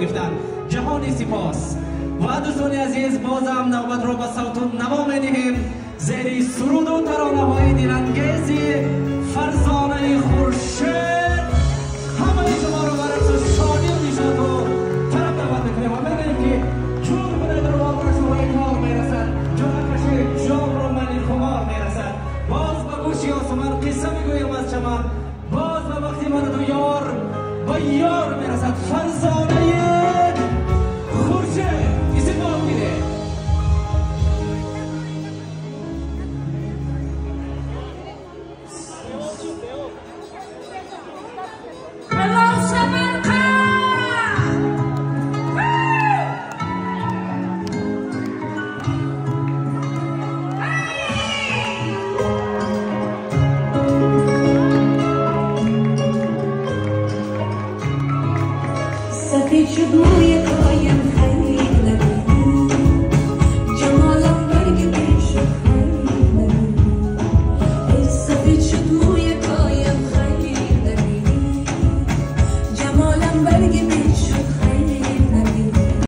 گرفتن. جهانی سپاس و دوستان عزیز، بازم نوبت رو به صوت و نوا می‌دهیم زیر سرود و ترانه‌های دلانگیز فرزانه خورشید. همه شما رو برای شادی و نشاط و طرب دعوت می‌کنیم و می‌گوییم که جون بده در واقع شما کار می‌رسد، جان کشی جام رو من خمار می‌رسد. باز به گوشی آسمان قصه می‌گویم از چمن، باز به وقتی من تو یار و یار می‌رسد. فرزانه Sakıcı bu yakayan hayır.